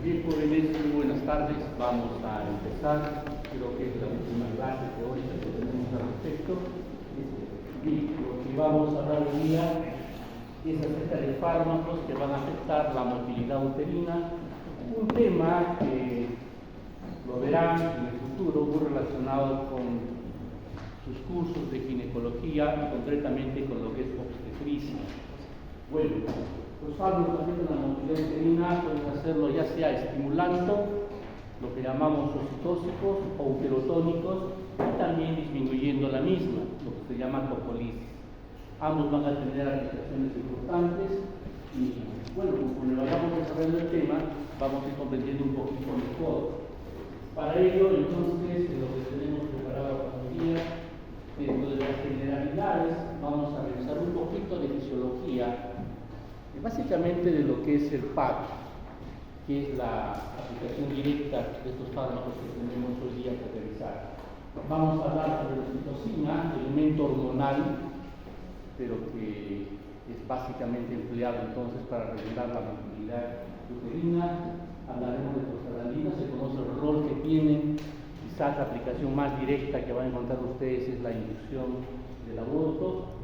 Bien, jóvenes, muy buenas tardes. Vamos a empezar. Creo que es la última clase teórica que tenemos al respecto. Bien, lo que vamos a hablar hoy día es acerca de fármacos que van a afectar la motilidad uterina, un tema que lo verán en el futuro muy relacionado con sus cursos de ginecología y concretamente con lo que es obstetricia. Bueno, los fármacos que afectan la motilidad uterina pueden hacerlo ya sea estimulando, lo que llamamos oxitóxicos o uterotónicos, y también disminuyendo la misma, lo que se llama tocolisis. Ambos van a tener aplicaciones importantes y, bueno, conforme vayamos desarrollando el tema, vamos a ir comprendiendo un poquito mejor. Para ello, entonces, lo que tenemos preparado para hoy día, dentro de las generalidades, vamos a revisar un poquito de fisiología, básicamente de lo que es el PAC, que es la aplicación directa de estos fármacos que tenemos hoy día que revisar. Vamos a hablar sobre la oxitocina, elemento hormonal, pero que es básicamente empleado entonces para regular la motilidad uterina. Hablaremos de prostaglandinas, se conoce el rol que tienen. Quizás la aplicación más directa que van a encontrar ustedes es la inducción del aborto,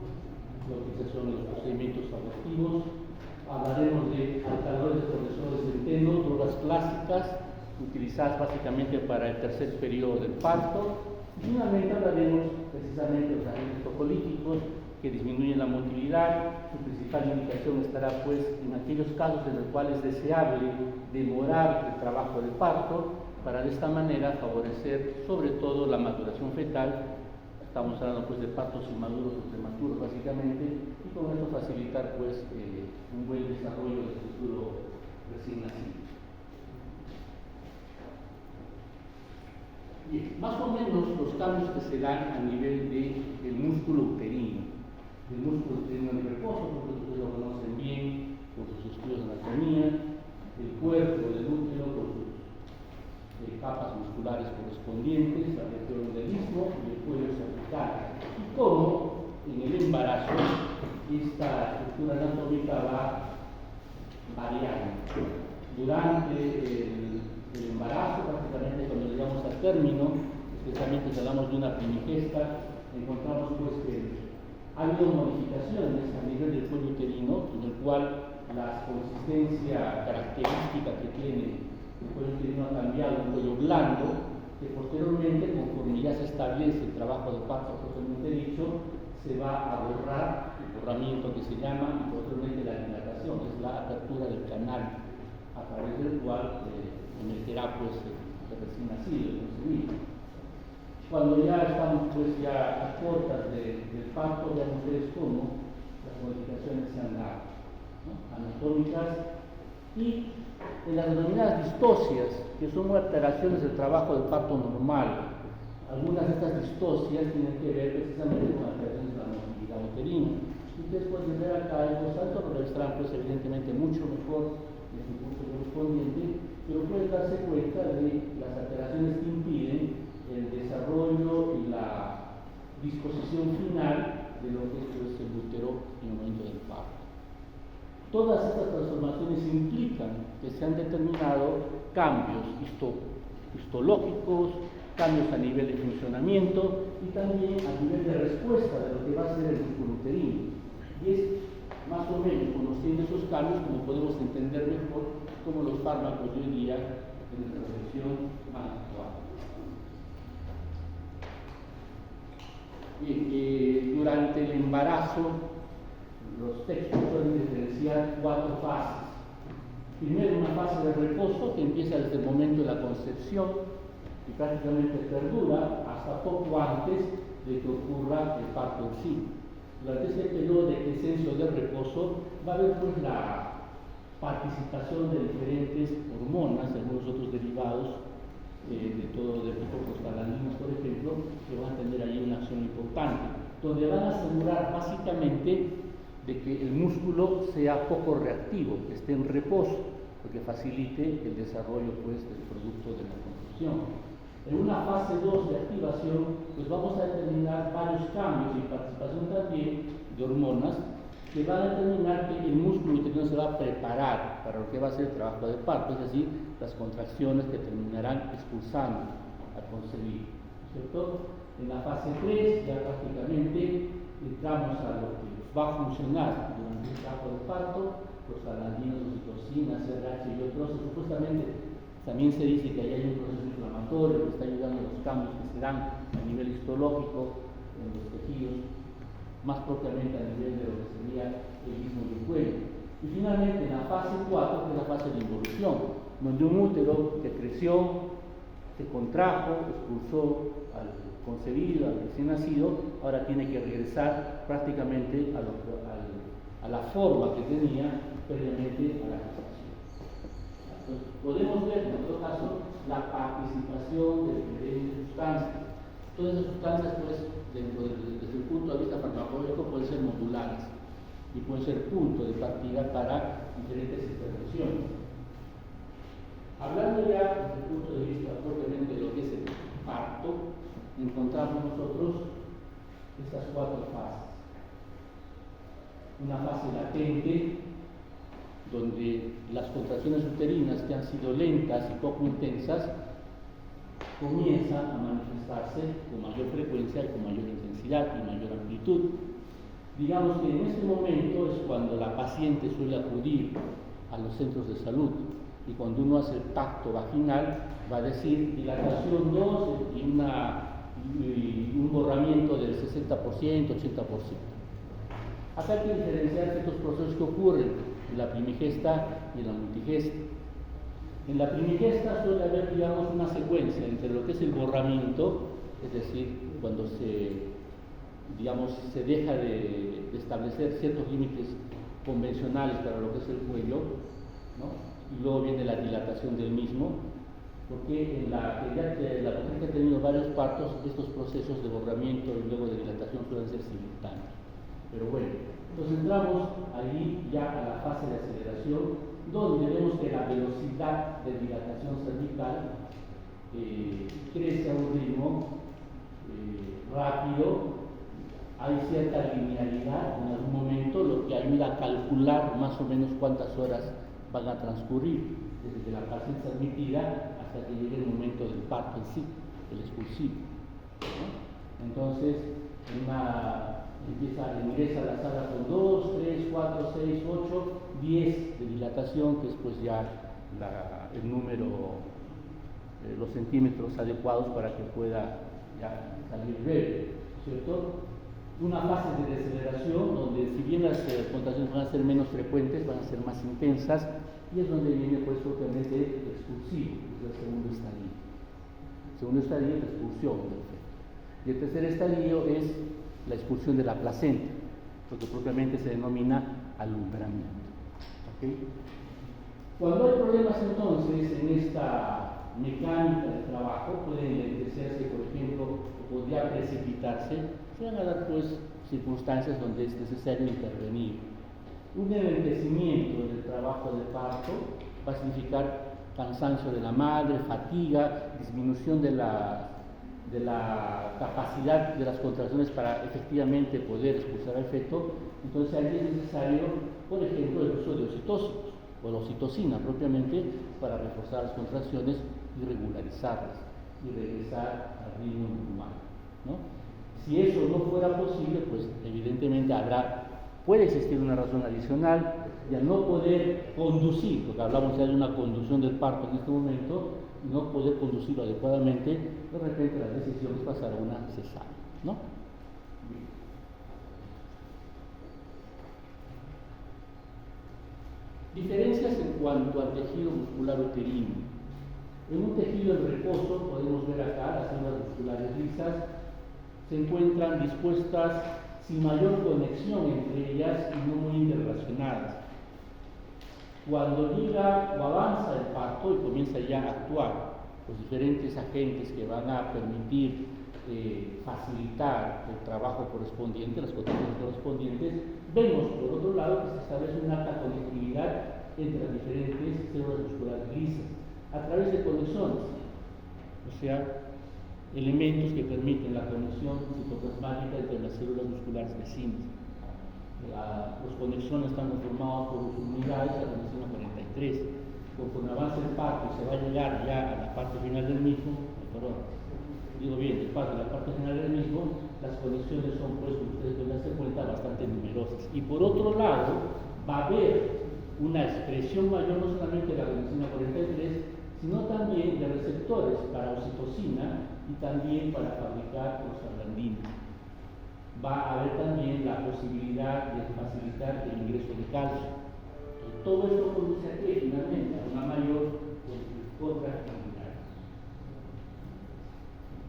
lo que son los procedimientos abortivos. Hablaremos de alcaloides progresores de centeno, drogas clásicas utilizadas básicamente para el tercer periodo del parto. Y finalmente hablaremos precisamente de los agentes tocolíticos que disminuyen la motilidad. Su principal indicación estará pues en aquellos casos en los cuales es deseable demorar el trabajo del parto para de esta manera favorecer sobre todo la maduración fetal. Estamos hablando pues de partos inmaduros o prematuros básicamente, y con esto facilitar pues un buen desarrollo del futuro recién nacido. Bien, más o menos los cambios que se dan a nivel del músculo uterino. El músculo uterino en reposo, porque ustedes lo conocen bien con sus estudios de anatomía, el cuerpo del útero con sus capas musculares correspondientes, la región del istmo y el cuello cervical. Y cómo en el embarazo esta estructura anatómica va variando. Durante el embarazo, prácticamente cuando llegamos al término, especialmente si hablamos de una primigesta, encontramos pues que ha habido modificaciones a nivel del cuello uterino, en el cual la consistencia característica que tiene el cuello uterino ha cambiado, un cuello blando, que posteriormente, conforme ya se establece el trabajo de parto propiamente dicho, se va a borrar, el borramiento que se llama, y posteriormente la dilatación, que es la apertura del canal, a través del cual emergerá pues el recién nacido, el concebido. Cuando ya estamos pues ya a puertas del parto, ya ustedes cómo las modificaciones se han dado, ¿no? Anatómicas y en las denominadas distocias, que son alteraciones del trabajo del parto normal. Algunas de estas distocias tienen que ver precisamente con alteraciones de la motilidad uterina. Ustedes pueden ver acá en los altos, lo revisarán pues evidentemente mucho mejor en su curso correspondiente, pero pueden darse cuenta de las alteraciones que impiden el desarrollo y la disposición final de lo que es el útero en el momento del parto. Todas estas transformaciones implican que se han determinado cambios histológicos, cambios a nivel de funcionamiento y también a nivel de respuesta de lo que va a ser el músculo uterino. Y es más o menos conociendo esos cambios como podemos entender mejor cómo los fármacos de hoy día en nuestra profesión van a actuar. Bien, durante el embarazo, los textos suelen diferenciar 4 fases. Primero, una fase de reposo que empieza desde el momento de la concepción y prácticamente perdura hasta poco antes de que ocurra el parto en sí. Durante este periodo de quiescencia de reposo va a haber pues la participación de diferentes hormonas, algunos otros derivados de todo de tipo prostaglandinas, por ejemplo, que van a tener ahí una acción importante, donde van a asegurar básicamente de que el músculo sea poco reactivo, que esté en reposo, porque facilite el desarrollo pues del producto de la concepción. En una fase 2 de activación, pues vamos a determinar varios cambios y participación también de hormonas que va a determinar que el músculo uterino se va a preparar para lo que va a ser el trabajo de parto, es decir, las contracciones que terminarán expulsando al concebir, ¿cierto? En la fase 3 ya prácticamente entramos a lo que va a funcionar durante el trabajo de parto, los prostaglandinos, oxitocina, CRH y otros. Supuestamente también se dice que ahí hay un proceso inflamatorio que está ayudando a los cambios que se dan a nivel histológico en los tejidos, más propiamente a nivel de lo que sería el istmo del cuello. Y finalmente en la fase 4, que es la fase de involución, donde un útero que creció, se contrajo, expulsó al concebido, al recién nacido, ahora tiene que regresar prácticamente a la forma que tenía previamente a la gestación. Entonces, podemos ver en todo caso la participación de diferentes sustancias. Todas esas sustancias, pues, desde el punto de vista farmacológico, pueden ser modulares y pueden ser punto de partida para diferentes intervenciones. Hablando ya desde el punto de vista propiamente de lo que es el parto, encontramos nosotros estas 4 fases. Una fase latente, donde las contracciones uterinas que han sido lentas y poco intensas comienzan a manifestarse con mayor frecuencia y con mayor intensidad y mayor amplitud. Digamos que en este momento es cuando la paciente suele acudir a los centros de salud, y cuando uno hace el tacto vaginal va a decir dilatación 2 y un borramiento del 60%, 80%. Acá hay que diferenciar ciertos procesos que ocurren en la primigesta y en la multigesta. En la primigesta suele haber, digamos, una secuencia entre lo que es el borramiento, es decir, cuando se deja de establecer ciertos límites convencionales para lo que es el cuello, ¿no? Y luego viene la dilatación del mismo, porque en la mujer que ha tenido varios partos, estos procesos de borramiento y luego de dilatación suelen ser simultáneos. Pero bueno, entonces entramos ahí ya a la fase de aceleración, donde vemos que la velocidad de dilatación cervical crece a un ritmo rápido, hay cierta linealidad en algún momento, lo que ayuda a calcular más o menos cuántas horas van a transcurrir desde que la paciente es admitida hasta que llegue el momento del parto en sí, el expulsivo, ¿no? Entonces, ingresa a la sala con 2, 3, 4, 6, 8, 10 de dilatación, que es pues ya el número, los centímetros adecuados para que pueda ya salir breve, ¿cierto? Una fase de deceleración, donde si bien las contracciones van a ser menos frecuentes, van a ser más intensas, y es donde viene pues propiamente el expulsivo, que es el segundo estadio. El segundo estadio es la expulsión del feto. Y el tercer estadio es la expulsión de la placenta, lo que propiamente se denomina alumbramiento. ¿Okay? Cuando hay problemas entonces en esta mecánica de trabajo, pueden enlentecerse, por ejemplo, o podría precipitarse, se van a dar pues circunstancias donde es necesario intervenir. Un enlentecimiento en el trabajo de parto va a significar cansancio de la madre, fatiga, disminución de la capacidad de las contracciones para efectivamente poder expulsar al feto. Entonces allí es necesario, por ejemplo, el uso de oxitócitos o la oxitocina propiamente para reforzar las contracciones y regularizarlas y regresar al ritmo normal, ¿no? Si eso no fuera posible, pues evidentemente puede existir una razón adicional, y al no poder conducir, porque hablamos ya de una conducción del parto en este momento, no poder conducirlo adecuadamente, de repente la decisión es pasar a una cesárea, ¿no? Bien. Diferencias en cuanto al tejido muscular uterino. En un tejido en reposo, podemos ver acá las células musculares lisas, se encuentran dispuestas sin mayor conexión entre ellas y no muy interrelacionadas. Cuando llega o avanza el parto y comienza ya a actuar los diferentes agentes que van a permitir facilitar el trabajo correspondiente, las contracciones correspondientes, vemos por otro lado que se establece una alta conectividad entre las diferentes células musculares lisas a través de conexiones, o sea, elementos que permiten la conexión citoplasmática entre las células musculares vecinas. Los conexones están conformados por unidades a la enzima 43. Conforme avance el parto y se va a llegar ya a la parte final del mismo, después de la parte final del mismo, las conexiones son, pues, como ustedes pueden darse cuenta, bastante numerosas. Y por otro lado, va a haber una expresión mayor no solamente de la enzima 43, sino también de receptores para oxitocina y también para fabricar prostaglandinas. Va a haber también la posibilidad de facilitar el ingreso de calcio. Todo esto conduce a que finalmente a una mayor contractilidad.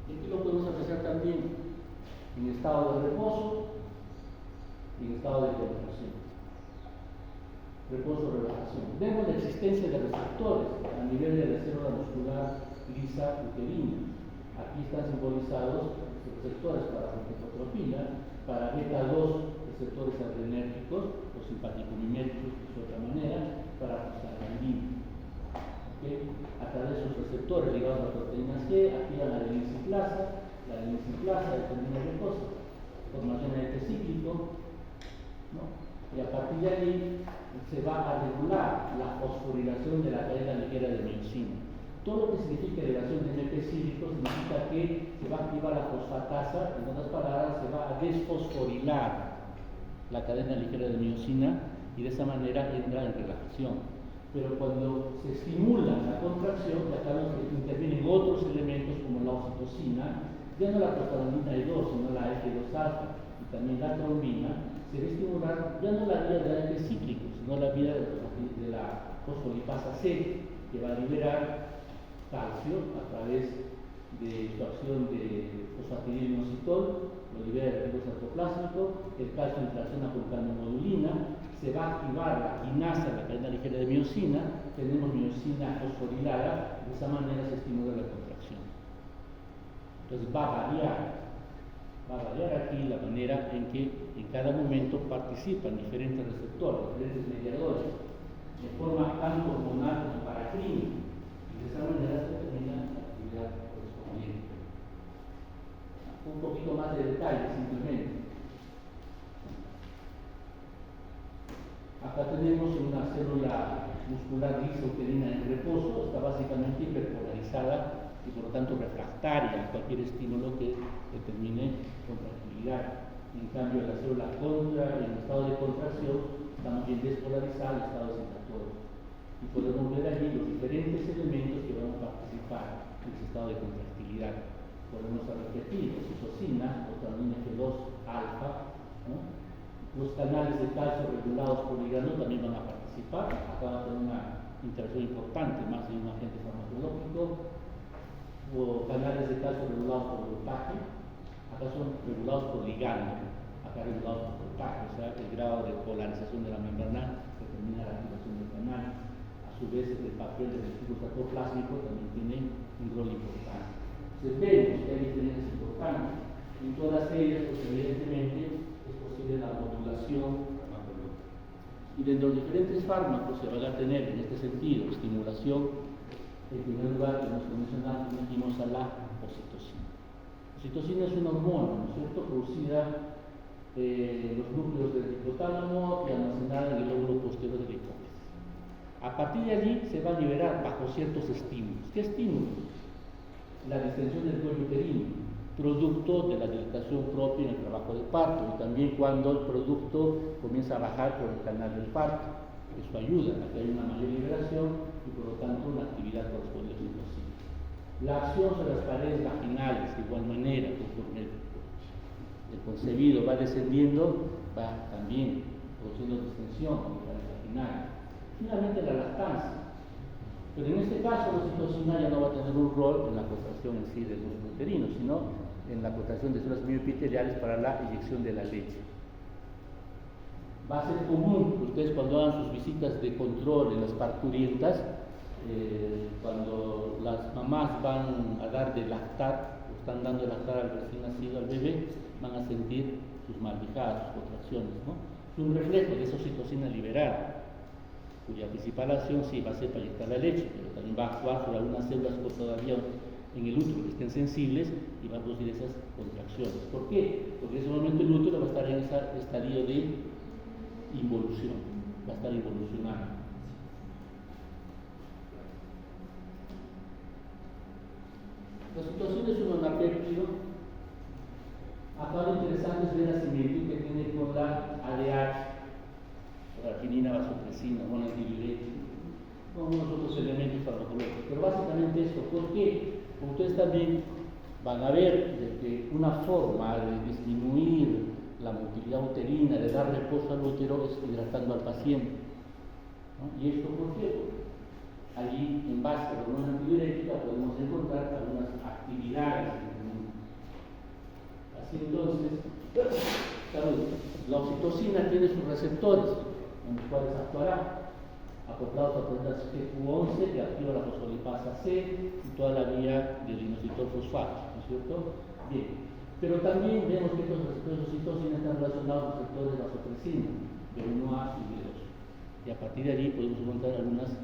Aquí lo podemos apreciar también en estado de reposo y en estado de contracción. Reposo-relajación. Vemos la existencia de receptores a nivel de la célula muscular lisa uterina. Aquí están simbolizados los receptores para gonadotropina, para beta-2 receptores adrenérgicos o simpaticomiméticos, de otra manera, para prostaglandina. ¿Okay? A través de sus receptores ligados a la proteína C, activan la adenosiclasa. La adenosiclasa determina qué cosa, formación de ATP cíclico, ¿no? Y a partir de ahí se va a regular la fosforilación de la cadena ligera de miosina. Todo lo que significa elevación de ATP cíclico significa que se va a activar la fosfatasa, en otras palabras, se va a desfosforilar la cadena ligera de miosina y de esa manera entra en relajación. Pero cuando se estimula la contracción, ya sabemos que intervienen otros elementos como la oxitocina, ya no la prostaglandina E2, sino la F2-alfa y también la trombina, se va a estimular ya no la vía del ATP cíclico, sino la vía de la fosfolipasa C, que va a liberar calcio a través de su acción de fosfatidilinositol, lo libera el tejido cytoplásmico, el calcio interacciona con calmimodulina, se va a activar la quinasa, la cadena ligera de miosina, tenemos miosina fosforilada, de esa manera se estimula la contracción. Entonces va a variar aquí la manera en que en cada momento participan diferentes receptores, diferentes mediadores, de forma tanto hormonal como paraclínica, y de esa manera se determina la actividad correspondiente. Un poquito más de detalle simplemente. Acá tenemos una célula muscular lisa uterina en reposo, está básicamente hiperpolarizada y por lo tanto refractaria a cualquier estímulo que determine contractilidad. En cambio, la célula en estado de contracción está más bien despolarizada en estado excitatorio. Y podemos ver allí los diferentes elementos que van a participar en ese estado de contractilidad. Podemos repetir, oxitocina, proteína F2-alfa, ¿no? Los canales de calcio regulados por hígado también van a participar. Acá va a tener una interacción importante, más de un agente farmacológico, o canales de calcio regulados por voltaje. Acá son regulados por ligando, acá regulados por voltaje, o sea, el grado de polarización de la membrana determina la activación del canal. A su vez, el papel del tejido cytoplásmico también tiene un rol importante. Entonces, vemos que hay diferencias importantes. En todas ellas, pues evidentemente, es posible la modulación farmacológica. Y dentro de los diferentes fármacos se van a tener en este sentido estimulación. En primer lugar, tenemos que mencionar, dijimos a la oxitocina. La oxitocina es una hormona, ¿no es cierto?, producida en los núcleos del hipotálamo y almacenada en el lóbulo posterior de la hipófisis. A partir de allí se va a liberar bajo ciertos estímulos. ¿Qué estímulos? La distensión del cuello uterino, producto de la dilatación propia en el trabajo de parto, y también cuando el producto comienza a bajar por el canal del parto. Eso ayuda a que haya una mayor liberación y por lo tanto una actividad correspondiente a la oxitocina. La acción sobre las paredes vaginales, de igual manera, conforme el concebido va descendiendo, va también produciendo distensión en las paredes vaginales. Finalmente, la lactancia. Pero en este caso, la oxitocina ya no va a tener un rol en la contracción en sí del músculo uterino, sino en la contracción de células mioepiteliales para la inyección de la leche. Va a ser común que ustedes, cuando hagan sus visitas de control en las parturientas, cuando las mamás van a dar de lactar, o están dando de lactar al recién nacido, al bebé, van a sentir sus malvijadas, sus contracciones, ¿no? Es un reflejo de esa oxitocina liberada, cuya principal acción sí va a ser para inyectar la leche, pero también va a actuar sobre algunas células que todavía en el útero que estén sensibles y va a producir esas contracciones. ¿Por qué? Porque en ese momento el útero va a estar en ese estadio de involución, va a estar involucionando. La situación es un monapéptido. Acá lo interesante es ver la similitud que tiene con la ADH, la arginina vasopresina, monoantidiurético, con unos otros elementos farmacológicos. Pero básicamente esto, ¿por qué? Como ustedes también van a ver de que una forma de disminuir la motilidad uterina, de dar reposo al útero, es hidratando al paciente, ¿no? ¿Y esto por qué? Porque allí, en base a la hormona antidiurética, podemos encontrar algunas actividades. Así entonces, la oxitocina tiene sus receptores, en los cuales actuará, acoplados a proteínas GQ11, que activa la fosfolipasa C y toda la vía del inositol fosfato, ¿no es cierto? Bien. Pero también vemos que estos receptores de oxitocina están relacionados con receptores de vasopresina, B1A y B2. Y a partir de allí podemos encontrar algunas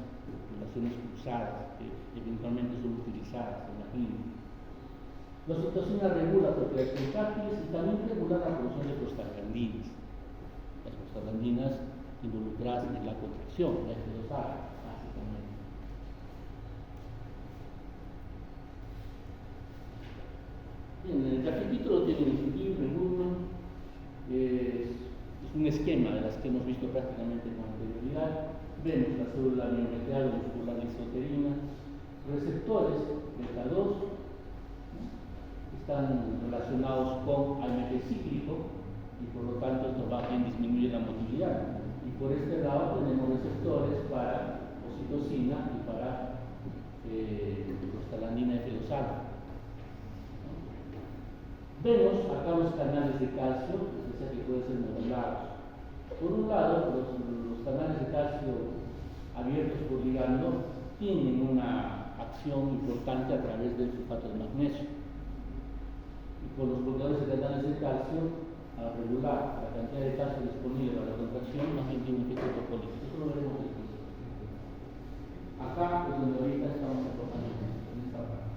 relaciones cruzadas que eventualmente son utilizadas en la clínica. La oxitocina regula propiedades contráctiles y también regula la producción de prostaglandinas. Las prostaglandinas involucradas en la contracción, la F2A, básicamente. Bien, el capítulo lo tienen en su libro, en uno, es un esquema de las que hemos visto prácticamente con anterioridad. Vemos la célula miometrial muscular isoterina, receptores beta 2, están relacionados con AMP cíclico y por lo tanto esto va a disminuir la motilidad. Y por este lado tenemos receptores para oxitocina y para prostaglandina F2A. Vemos acá los canales de calcio, es decir, que pueden ser modulados. Por un lado, los canales de calcio abiertos por ligando tienen una acción importante a través del sulfato de magnesio. Y con los bloqueadores de canales de calcio, al regular la cantidad de calcio disponible para la contracción, más bien tiene un efecto tocolítico. Eso lo veremos después. Acá es donde ahorita estamos enfocando en esta parte.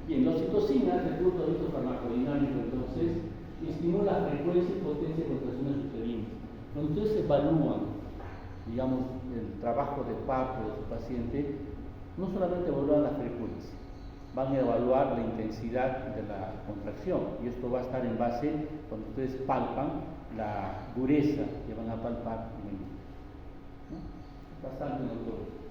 Bien, la oxitocina, desde el punto de vista farmacodinámico, entonces, estimula la frecuencia y potencia de contracciones uterinas. Cuando ustedes evalúan, digamos, el trabajo de parto de su paciente, no solamente evalúan la frecuencia, van a evaluar la intensidad de la contracción, y esto va a estar en base, cuando ustedes palpan, la dureza que van a palpar en el útero, ¿no? Bastante notorio.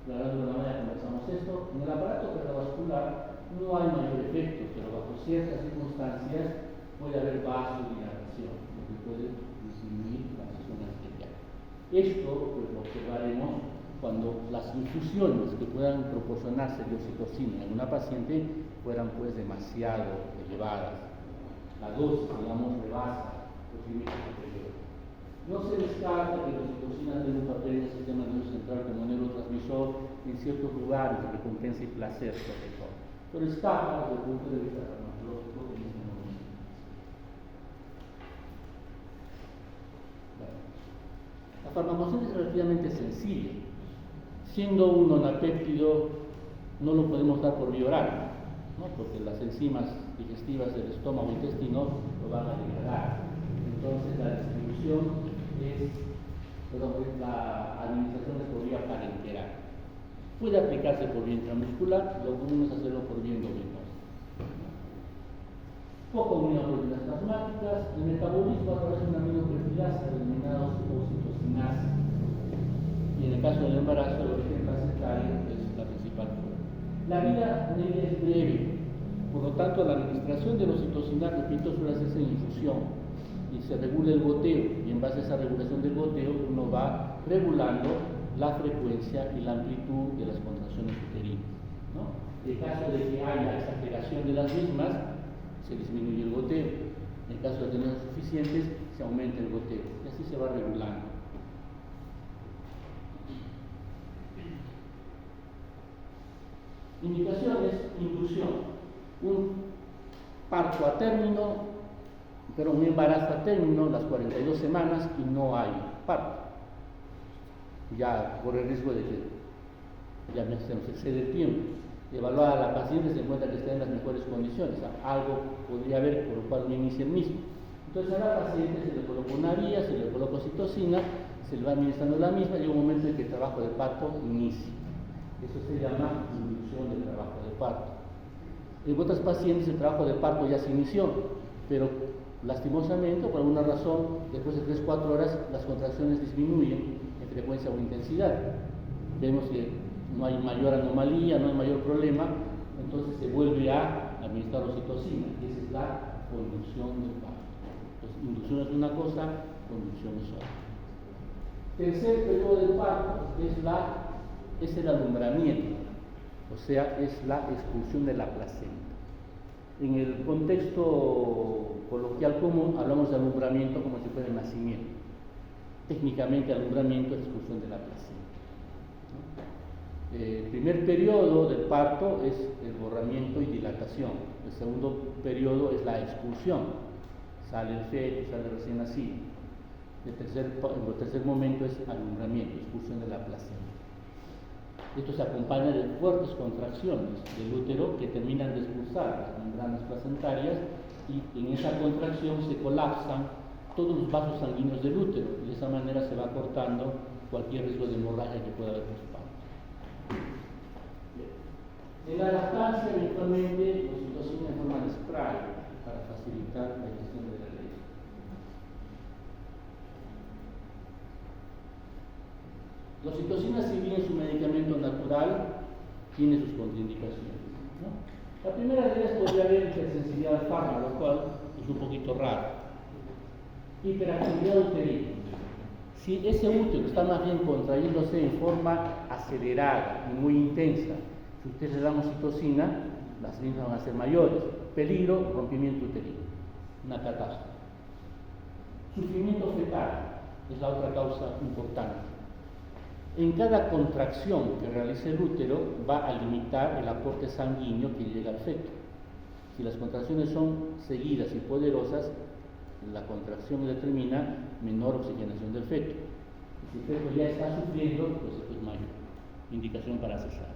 Aclarando de una manera conversamos esto. En el aparato cardiovascular no hay mayor efecto, pero bajo ciertas circunstancias puede haber vasodilatación, lo que puede disminuir la presión arterial. Esto pues, lo observaremos cuando las infusiones que puedan proporcionarse de oxitocina en una paciente fueran pues demasiado elevadas. La dosis, digamos, rebasa los límites superiores. No se descarta que la oxitocina tenga un papel en el sistema nervioso central como neurotransmisor en ciertos lugares de recompensa y placer, sobre todo. Pero escapa desde el punto de vista farmacológico en este momento. Bueno. La farmacogenia es relativamente sencilla. Siendo un nonapéptido, no lo podemos dar por vía oral, ¿no? Porque las enzimas digestivas del estómago e intestino lo van a degradar. Entonces la distribución la administración es por vía parenteral. Puede aplicarse por vía intramuscular, lo común es hacerlo por vía endovenosa. Poco unido a proteínas plasmáticas, el metabolismo a través de una aminopeptidasa denominada oxitocinasa. Y en el caso del embarazo, el origen placentario es la principal forma. La vida media es breve, por lo tanto, la administración de la oxitocina, repito, suele hacerse en infusión y se regula el goteo, y en base a esa regulación del goteo uno va regulando la frecuencia y la amplitud de las contracciones uterinas, ¿no? En caso de que haya exageración de las mismas, se disminuye el goteo. En caso de tener suficientes, se aumenta el goteo, y así se va regulando. Indicaciones: inducción, un parto a término, pero un embarazo a término, las 42 semanas, y no hay parto. Ya corre el riesgo de que ya se nos excede el tiempo. Evaluada la paciente se encuentra que está en las mejores condiciones, algo podría haber por lo cual no inicia el mismo. Entonces a la paciente se le coloca una vía, se le coloca oxitocina, se le va administrando la misma y llega un momento en que el trabajo de parto inicia. Eso se llama inducción del trabajo de parto. En otras pacientes el trabajo de parto ya se inició, pero lastimosamente, por alguna razón, después de 3-4 horas las contracciones disminuyen en frecuencia o intensidad. Vemos que no hay mayor anomalía, no hay mayor problema, entonces se vuelve a administrar oxitocina, y esa es la conducción del parto. Entonces, inducción es una cosa, conducción es otra. Tercer periodo del parto es el alumbramiento, o sea, es la expulsión de la placenta. En el contexto coloquial común hablamos de alumbramiento como si fuera el nacimiento. Técnicamente alumbramiento es expulsión de la placenta. El primer periodo del parto es el borramiento y dilatación. El segundo periodo es la expulsión. Sale el feto, sale el recién nacido. El tercer momento es alumbramiento, expulsión de la placenta. Esto se acompaña de fuertes contracciones del útero que terminan de expulsar las membranas placentarias y en esa contracción se colapsan todos los vasos sanguíneos del útero y de esa manera se va cortando cualquier riesgo de hemorragia que pueda haber postparto. En la lactancia, eventualmente, oxitocina en forma de spray para facilitar la digestión de la leche. La oxitocina, si bien es un medicamento natural, tiene sus contraindicaciones, ¿no? La primera de ellas podría haber hipersensibilidad al fármaco, lo cual es un poquito raro. Hiperactividad uterina. Si ese útero está más bien contrayéndose en forma acelerada y muy intensa, si ustedes le dan oxitocina, las linfas van a ser mayores. Peligro, rompimiento uterino, una catástrofe. Sufrimiento fetal es la otra causa importante. En cada contracción que realice el útero va a limitar el aporte sanguíneo que llega al feto. Si las contracciones son seguidas y poderosas, la contracción determina menor oxigenación del feto. Si el feto ya está sufriendo, pues esto es mayor. Indicación para cesar.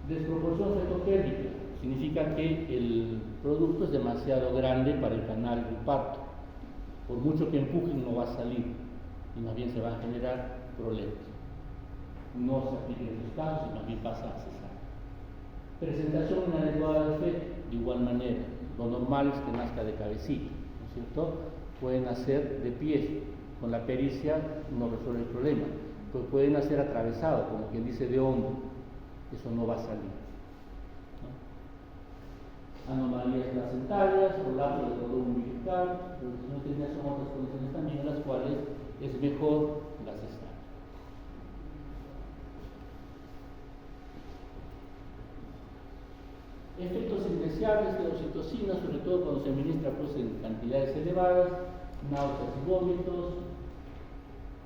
Desproporción fetopélvica significa que el producto es demasiado grande para el canal del parto. Por mucho que empujen no va a salir y más bien se van a generar problemas. No se aplica en estos casos y más bien pasa a cesar. Presentación inadecuada del feto, de igual manera. Lo normal es que nazca de cabecita, ¿no es cierto? Pueden nacer de pies. Con la pericia no resuelve el problema. Pues pueden nacer atravesado, como quien dice de hombro. Eso no va a salir, ¿no? Anomalías placentarias, prolapso del cordón umbilical, pero si no tienen son otras condiciones también en las cuales es mejor la cesárea. Efectos indeseables de la oxitocina, sobre todo cuando se administra pues, en cantidades elevadas, náuseas y vómitos.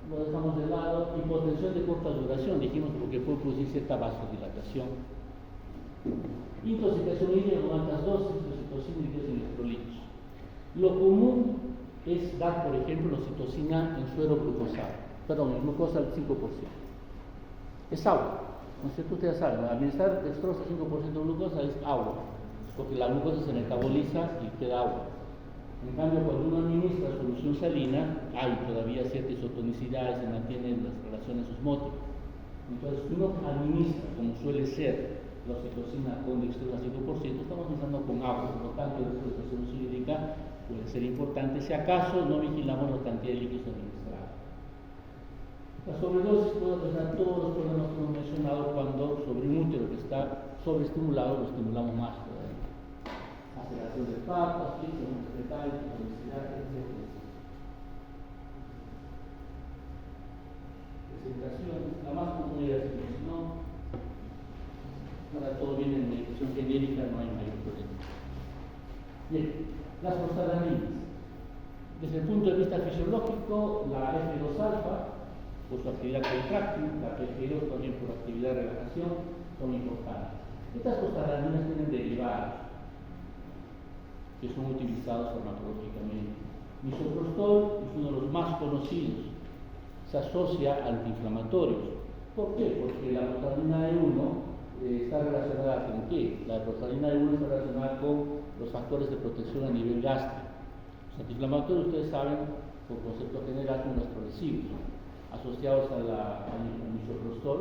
Lo dejamos de lado. Hipotensión de corta duración, dijimos, porque puede producir cierta vasodilatación. Intoxicación hídrica con altas dosis de oxitocina y de electrolitos. Lo común es dar, por ejemplo, la oxitocina en suero glucosado, en glucosa al 5%. Es agua, ¿no es cierto? Ustedes saben, administrar dextrosa 5% de glucosa es agua, porque la glucosa se metaboliza y queda agua. En cambio, cuando uno administra solución salina, hay todavía cierta isotonicidad y se mantienen las relaciones osmóticas. Entonces, si uno administra, como suele ser, la oxitocina con dextrosa 5%, estamos pensando con agua, por lo tanto, el resto de la solución hídrica puede ser importante si acaso no vigilamos la cantidad de líquidos administrados. La sobredosis puede ocasionar todos los problemas que hemos mencionado cuando sobre un útero que está sobreestimulado lo estimulamos más todavía. Aceleración del parto, asfixia fetal, obesidad, etc. Presentación, la más común es la no. Ahora todo viene en medicación genérica, no hay mayor problema. Bien, las prostaglandinas. Desde el punto de vista fisiológico, la F2-alfa, por su actividad contráctil, la PG2 también por actividad de relajación, son importantes. Estas prostaglandinas tienen derivados que son utilizados farmacológicamente. Misoprostol es uno de los más conocidos, se asocia a antiinflamatorios. ¿Por qué? Porque la prostaglandina E1 está relacionada con qué? La prostaglandina E1 está relacionada con los factores de protección a nivel gástrico. Los antiinflamatorios, ustedes saben, por concepto general, son los progresivos, asociados al misoprostol,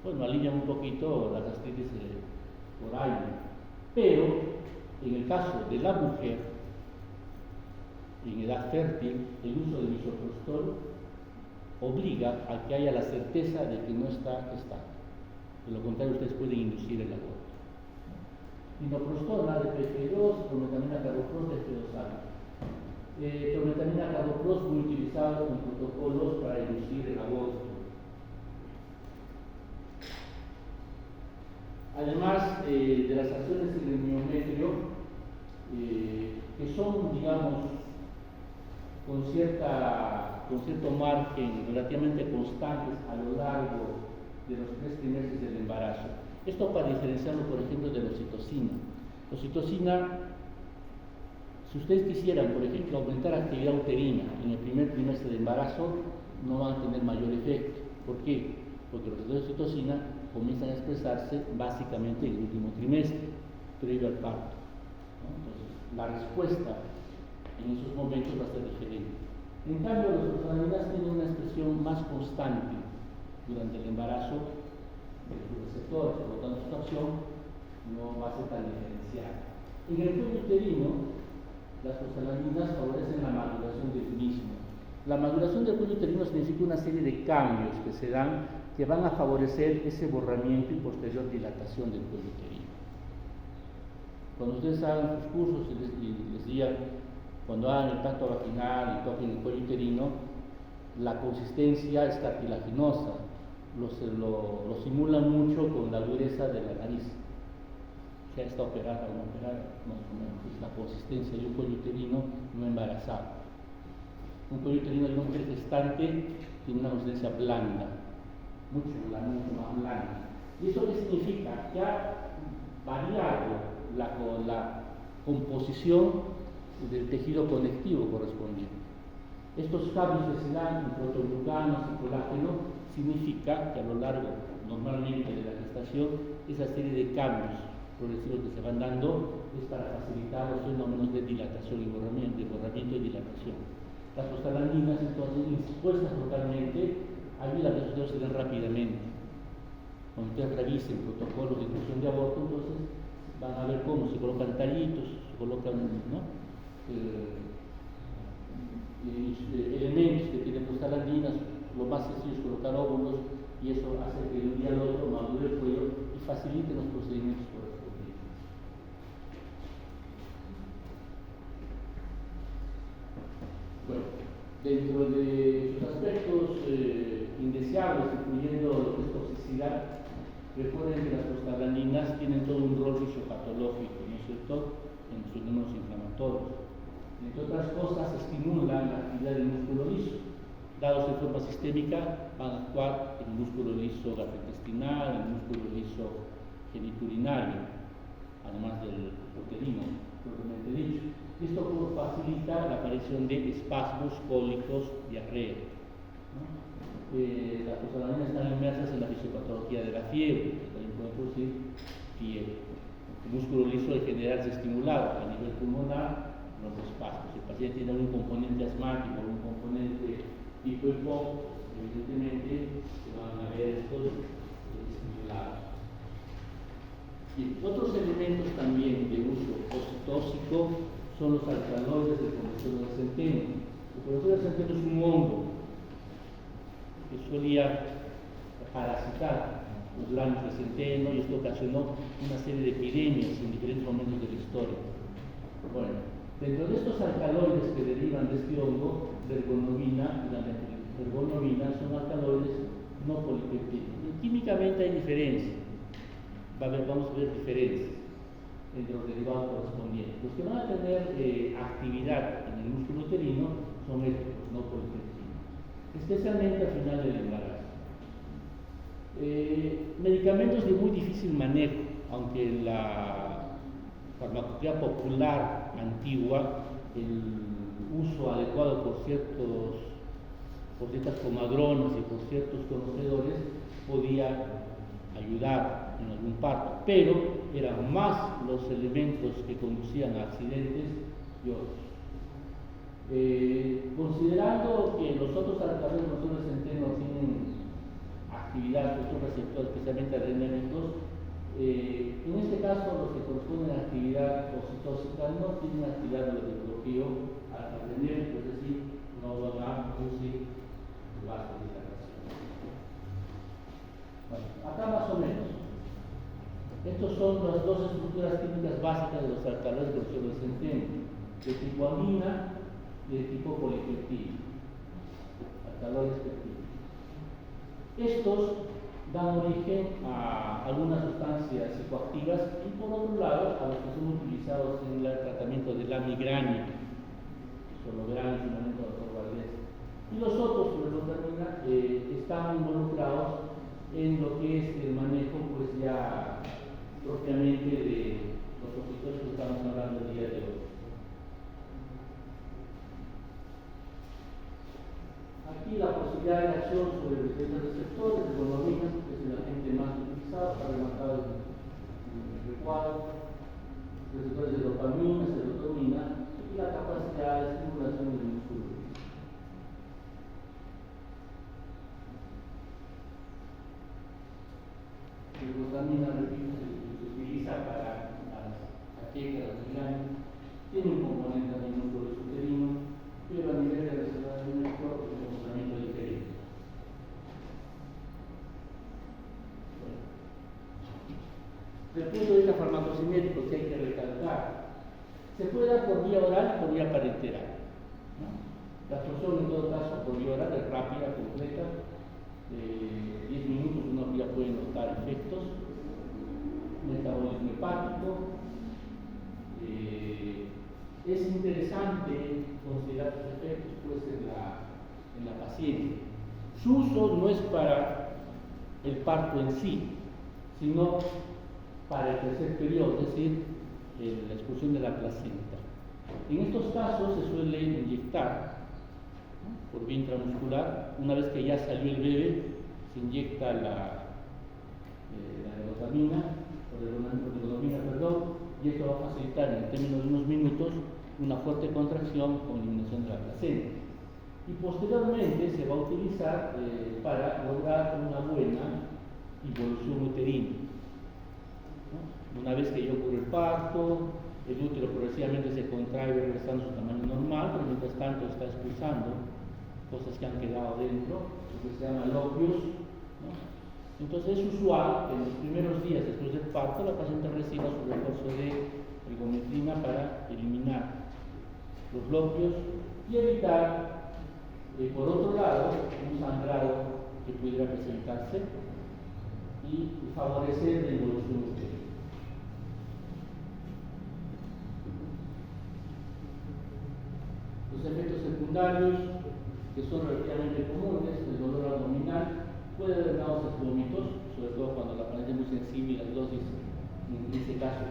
bueno, alivian un poquito la gastritis por aire. Pero, en el caso de la mujer, en edad fértil, el uso del misoprostol obliga a que haya la certeza de que no está gestante. De lo contrario, ustedes pueden inducir el aborto. Minoprostol, DPF2, prometamina carboprost, DPF2A. Prometamina carboprost muy utilizado en protocolos para inducir el aborto. Además de las acciones en el miometrio, que son, digamos, con cierto margen relativamente constantes a lo largo de los 3 trimestres del embarazo. Esto para diferenciarlo, por ejemplo, de la oxitocina. La oxitocina, si ustedes quisieran, por ejemplo, aumentar actividad uterina en el primer trimestre del embarazo, no van a tener mayor efecto. ¿Por qué? Porque los receptores de oxitocina comienzan a expresarse básicamente en el último trimestre, previo al parto, ¿no? Entonces, la respuesta en esos momentos va a ser diferente. En cambio, los prostaglandinas tienen una expresión más constante durante el embarazo de los receptores, por lo tanto, esta opción no va a ser tan diferenciada. En el cuello uterino, las prostaglandinas favorecen la maduración del mismo. La maduración del cuello uterino significa una serie de cambios que se dan que van a favorecer ese borramiento y posterior dilatación del cuello uterino. Cuando ustedes hagan sus cursos y les digan, cuando hagan el tacto vaginal y toquen el cuello uterino, la consistencia es cartilaginosa, lo simulan mucho con la dureza de la nariz. Ya está operada o no operada, más o menos, es la consistencia de un cuello uterino no embarazado. Un cuello uterino de una mujer gestante tiene una consistencia blanda, mucho más blanda. ¿Y eso qué significa? Que ha variado la composición del tejido conectivo correspondiente. Estos cambios que se dan en protoglucanos y colágeno significa que a lo largo, normalmente, de la gestación, esa serie de cambios progresivos que se van dando es para facilitar los fenómenos de dilatación y borramiento, y dilatación. Las prostaglandinas, entonces, expuestas localmente, ayudan a que esos se den rápidamente. Cuando ustedes revisen protocolos de inducción de aborto, entonces van a ver cómo se colocan tallitos, se colocan, ¿no? Elementos que tienen prostaglandinas. Lo más sencillo es colocar óvulos, y eso hace que de un día al otro madure el cuello y facilite los procedimientos correspondientes. Bueno, dentro de sus aspectos indeseables, incluyendo lo que es toxicidad, recuerden que las prostaglandinas tienen todo un rol fisiopatológico, ¿no es cierto?, en sus fenómenos inflamatorios. Entre otras cosas, estimulan la actividad del músculo liso. Dados en forma sistémica, van a actuar en el músculo liso gastrointestinal, en el músculo liso geniturinario, además del uterino, propiamente dicho. Esto facilita la aparición de espasmos, cólicos, diarrea, ¿no? Las prostaglandinas están inmersas en la fisiopatología de la fiebre, que también puede producir fiebre. El músculo liso, al generarse estimulado a nivel pulmonar, los espasmos. Si el paciente tiene un componente asmático, un componente tipo EPOC, evidentemente se van a ver estos estimulados. Y otros elementos también de uso oxitóxico son los alcaloides del colesterol de centeno. El colesterol de centeno es un hongo que solía parasitar los granos de centeno, y esto ocasionó una serie de epidemias en diferentes momentos de la historia. Bueno, dentro de estos alcaloides que derivan de este hongo, la ergonomina y la ergonomina son alcaloides no polipeptídicos. Químicamente hay diferencias, vamos a ver diferencias entre los derivados correspondientes. Los que van a tener actividad en el músculo uterino son estos, los no polipeptídicos, especialmente al final del embarazo. Medicamentos de muy difícil manejo, aunque la farmacología popular antigua, el uso adecuado por ciertas comadronas y por ciertos conocedores podía ayudar en algún parto, pero eran más los elementos que conducían a accidentes y otros. Considerando que los otros alcaloides del grosor del centeno tienen actividad fotorreceptora, especialmente adrenérgicos, en este caso los que corresponden a actividad oxitóxica no tienen actividad de bloqueo adrenérgico, es decir, no van a producir vasodilatación. Bueno, acá más o menos. Estos son las dos estructuras típicas básicas de los alcaloides del grosor del centeno, de tipo amina y de tipo polipeptídeo, alcaloides peptídicos. Estos dan origen a algunas sustancias psicoactivas y por otro lado a los que son utilizados en el tratamiento de la migraña, Sologran, en su momento doctor Valdés. Y los otros, sobre todo están involucrados en lo que es el manejo, pues ya propiamente de los opositores que estamos hablando el día de hoy. Aquí la posibilidad de acción sobre diferentes receptores de monoamina, que es el agente más utilizado, está remarcado en el cuadro, receptores de dopamina, serotonina y la capacidad de estimulación del músculo. La glutamina, repito, se utiliza para las jaquecas, las migrañas, tiene un componente también músculo uterino, pero a nivel de reserva de nuestro es un comportamiento diferente. Bueno. Desde el punto de vista farmacocinético, que hay que recalcar, se puede dar por vía oral y por vía parenteral, ¿no? La absorción en todo caso por vía oral es rápida, completa, 10 minutos uno ya puede notar efectos, metabolismo hepático. Es interesante considerar sus efectos pues, en la paciente. Su uso no es para el parto en sí, sino para el tercer periodo, es decir, la expulsión de la placenta. En estos casos se suele inyectar, ¿no?, por vía intramuscular. Una vez que ya salió el bebé, se inyecta la ergotamina, y esto va a facilitar en términos de unos minutos una fuerte contracción con eliminación de la placenta. Y posteriormente se va a utilizar para lograr una buena involución uterina, ¿no? Una vez que ya ocurre el parto, el útero progresivamente se contrae regresando a su tamaño normal, pero mientras tanto está expulsando cosas que han quedado dentro, lo que se llama loquios, ¿no? Entonces es usual que en los primeros días después del parto la paciente reciba su refuerzo de ergometrina para eliminar los loquios y evitar, por otro lado, un sangrado que pudiera presentarse y favorecer la involución uterina. Los efectos secundarios, que son relativamente comunes, el dolor abdominal, puede haber náuseas y vómitos, sobre todo cuando la paciente es muy sensible y las dosis, en este caso,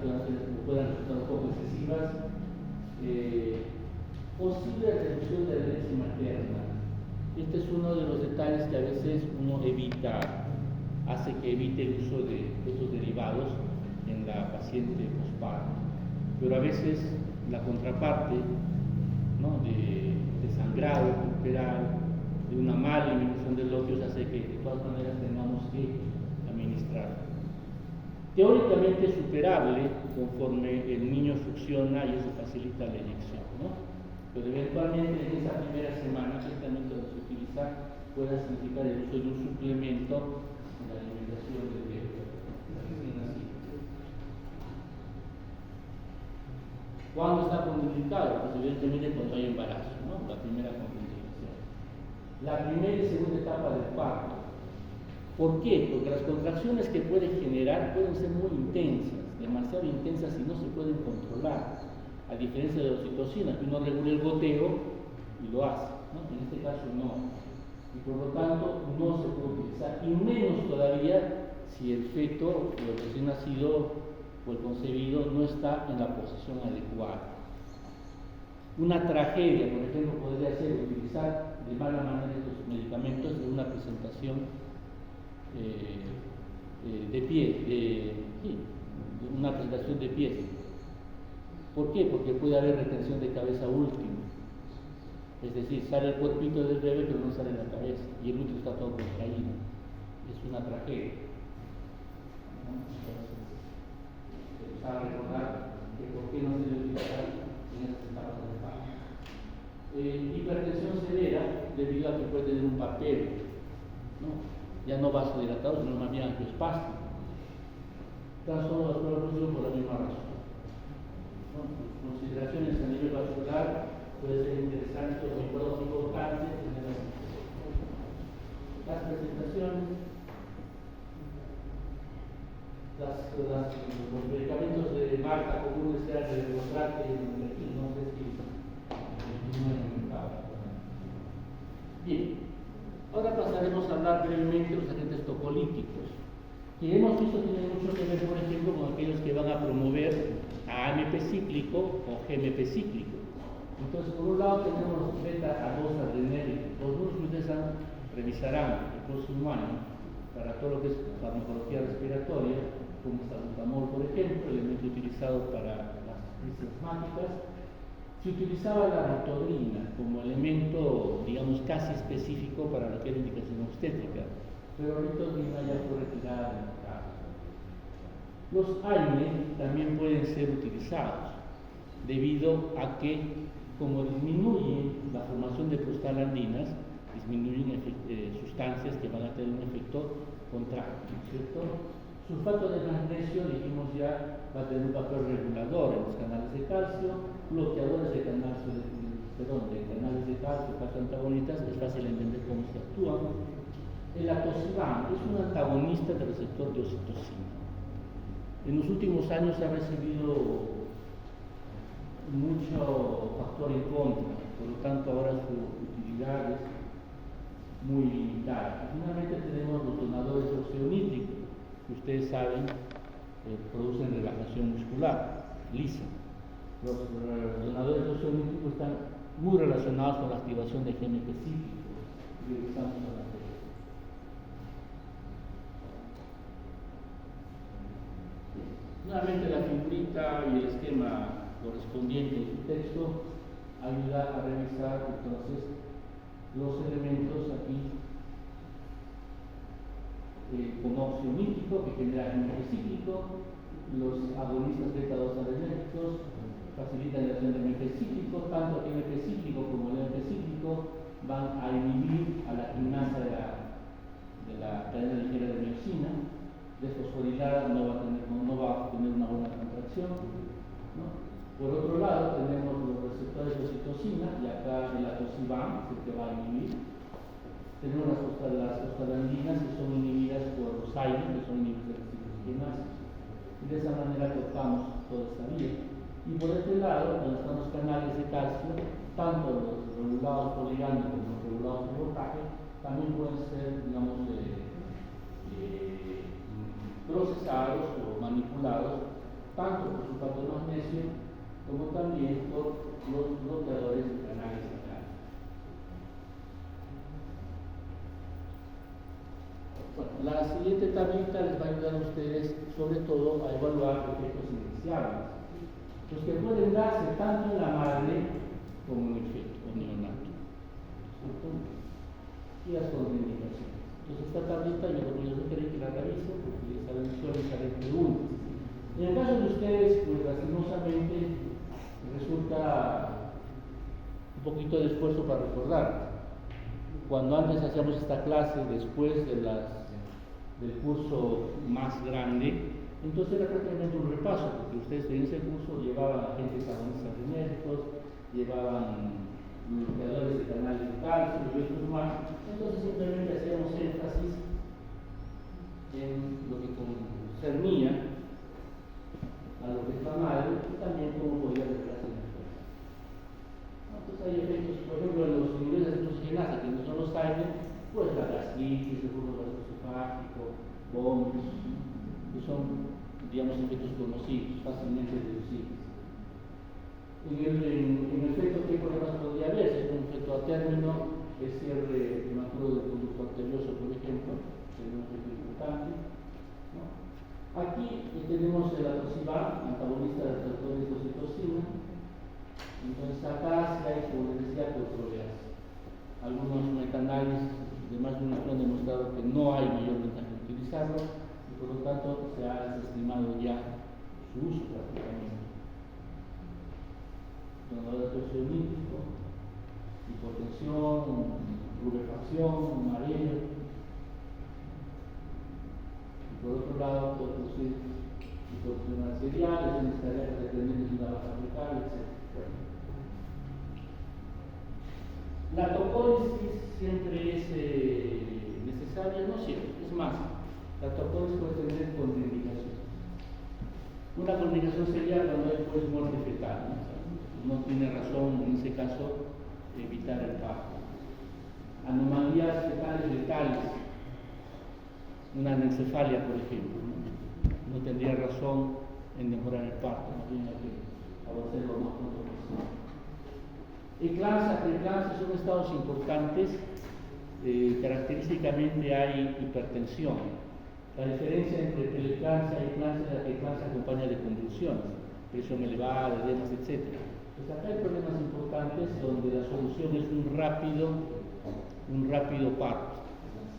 puedan resultar un poco excesivas. Posible reducción de la leche materna. Este es uno de los detalles que a veces uno hace que evite el uso de estos derivados en la paciente posparto. Pero a veces la contraparte, ¿no?, de sangrado puerperal, de una mala eliminación de loquios, hace que de todas maneras tengamos que administrar. Teóricamente es superable conforme el niño succiona y eso facilita la eyección, ¿no? Pero eventualmente en esa primera semana que este método se utiliza pueda significar el uso de un suplemento en la alimentación del bebé recién nacido. ¿Cuándo está contraindicado? Pues evidentemente cuando hay embarazo, ¿no? La primera contraindicación. La primera y segunda etapa del parto. ¿Por qué? Porque las contracciones que puede generar pueden ser muy intensas, demasiado intensas y no se pueden controlar, a diferencia de la oxitocina, que uno regula el goteo y lo hace, ¿no? En este caso no. Y por lo tanto no se puede utilizar, y menos todavía si el feto o el recién nacido o el concebido no está en la posición adecuada. Una tragedia, por ejemplo, podría ser utilizar de mala manera estos medicamentos en una presentación de pie, sí, una presentación de pies. ¿Por qué? Porque puede haber retención de cabeza último. Es decir, sale el cuerpito del bebé pero no sale la cabeza y el útero está todo contraído. Es una tragedia. Entonces, se va a recordar que por qué no se debe utilizar en estas etapas de parto. Hipertensión severa debido a que puede tener un papel, ¿no? Ya no vasodilatador, sino más bien angiospástico. Trastorno vascular oclusivo por la misma razón. ¿No? Consideraciones a nivel vascular puede ser interesante o importante tener las presentaciones, los medicamentos de marca comunes sean de Demotrate y de no sé si bien, ahora pasaremos a hablar brevemente de los agentes tocolíticos, que hemos visto tienen mucho que ver, por ejemplo, con aquellos que van a promover a AMP cíclico o GMP cíclico. Entonces, por un lado tenemos beta-adosandrogenéticos, los números que ustedes revisarán el próximo año para todo lo que es farmacología respiratoria, como salbutamol, por ejemplo, elemento utilizado para las crisis asmáticas. Se utilizaba la ritodrina como elemento, digamos, casi específico para lo que era indicación obstétrica, pero la ritodrina ya fue retirada del mercado. Los AINE también pueden ser utilizados, debido a que, como disminuyen la formación de prostaglandinas, disminuyen sustancias que van a tener un efecto contráctil, ¿cierto? Sulfato de magnesio, dijimos ya, va a tener un papel regulador en los canales de calcio, bloqueadores de canales de calcio, calcio antagonistas, es fácil entender cómo se actúan. El atosiban es un antagonista del receptor de oxitocina. En los últimos años se ha recibido mucho factor en contra, por lo tanto ahora su utilidad es muy limitada. Finalmente tenemos los donadores oxionítricos, que ustedes saben producen relajación muscular lisa. Los donadores oxionítricos están muy relacionados con la activación de GMP cíclico. Regresamos a la teoría. Nuevamente la figurita y el esquema correspondiente de su texto ayuda a revisar entonces los elementos aquí con oxionítrico que genera GMP cíclico, los agonistas beta-2-adrenérgicos facilitan la acción del GMP cíclico, tanto el GMP cíclico como el MP cíclico van a inhibir a la quinasa de la cadena ligera de mioxina, desfosforilada no va a tener una buena contracción, ¿no? Por otro lado tenemos los receptores de oxitocina y acá el atosiban es el que va a inhibir. Tenemos las prostaglandinas que son inhibidas por los AINE, que son inhibidores de ciclogenasa. Y de esa manera tocamos toda esta vía. Y por este lado, donde están los canales de calcio, tanto los regulados por ligando como los regulados por voltaje, también pueden ser, digamos, procesados o manipulados tanto por sulfato de magnesio como también por los bloqueadores de canales de calcio. Bueno, la siguiente tablita les va a ayudar a ustedes sobre todo a evaluar efectos iniciables, los que pueden darse tanto en la madre como en el feto o neonato, ¿cierto? Y las contraindicaciones. Entonces esta tablita yo lo voy a sugerir que la revisen porque esta suele salir preguntas. En el caso de ustedes, pues lastimosamente resulta un poquito de esfuerzo para recordar. Cuando antes hacíamos esta clase después de del curso más grande, entonces era prácticamente un repaso, porque ustedes en ese curso llevaban agentes agonistas adrenérgicos, llevaban bloqueadores de canales de calcio y otros más. Entonces simplemente hacíamos énfasis en lo que concernía a lo que está mal y también cómo podía retrasar el efecto. Entonces hay efectos, por ejemplo, en los niveles de oxigenasa, que no son los AINE, pues la gastritis, el reflujo gastroesofágico, vómitos, que son, digamos, efectos conocidos, fácilmente deducibles. En el efecto, ¿qué problemas podría haber? Si es un efecto a término, el cierre prematuro del conducto arterioso, por ejemplo, sería un efecto importante. ¿no? Aquí tenemos el atosivar, antagonista del receptor de oxitocina. Entonces acá sí hay, como les decía, controversias. Algunos metaanálisis de más de una han demostrado que no hay mayor ventaja en utilizarlo y por lo tanto se ha desestimado ya su uso prácticamente. Donador de presión límpico, hipotensión, rubefacción, mareo. Y por otro lado puede producir hipotensión arterial, lesiones cardíacas dependientes de una baja fecal, etc. La topólisis siempre es necesaria, no siempre, es más, la topólisis puede tener contraindicaciones. Una contraindicación sería cuando hay pues muerte fetal, no tiene razón en ese caso evitar el parto. Anomalías fetales letales, una anencefalia por ejemplo, no tendría razón en demorar el parto, no tiene que favorecerlo lo más pronto posible. Eclampsia, preeclampsia son estados importantes, característicamente hay hipertensión. La diferencia entre preeclampsia y eclampsia es la que eclampsia acompaña de convulsiones, presión elevada, edemas, etc. Pues acá hay problemas importantes donde la solución es un rápido parto,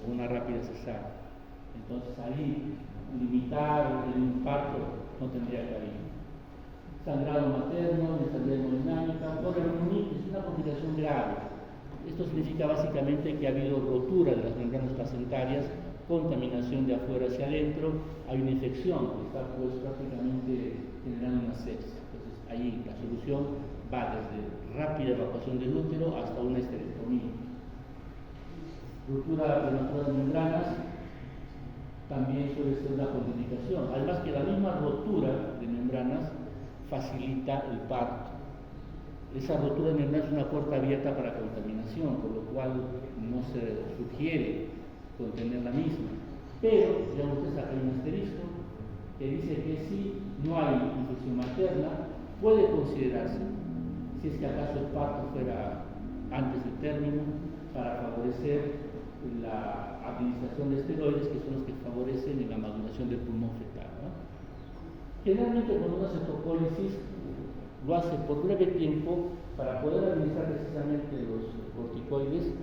una rápida cesárea. Entonces ahí limitar el infarto no tendría cabida. Sangrado materno, inestabilidad hemodinámica, poliomielitis es una complicación grave. Esto significa básicamente que ha habido rotura de las membranas placentarias, contaminación de afuera hacia adentro, hay una infección que está pues prácticamente generando una sepsis. Entonces ahí la solución va desde rápida evacuación del útero hasta una esterectomía. Ruptura prematura de membranas también suele ser una contraindicación. Además que la misma rotura de membranas facilita el parto. Esa rotura de membrana es una puerta abierta para contaminación, por lo cual no se sugiere contener la misma. Pero, ya ustedes acá hay un asterisco que dice que si no hay infección materna, puede considerarse, si es que acaso el parto fuera antes del término, para favorecer la administración de esteroides, que son los que favorecen en la maduración del pulmón fetal, ¿no? Generalmente cuando uno hace topólisis lo hace por breve tiempo para poder administrar precisamente los corticoides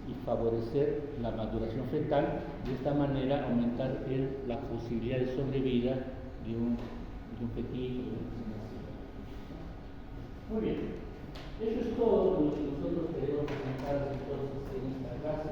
y favorecer la maduración fetal, de esta manera aumentar la posibilidad de sobrevida de un fetillo. Muy bien, eso es todo lo que nosotros queremos presentar entonces en esta clase.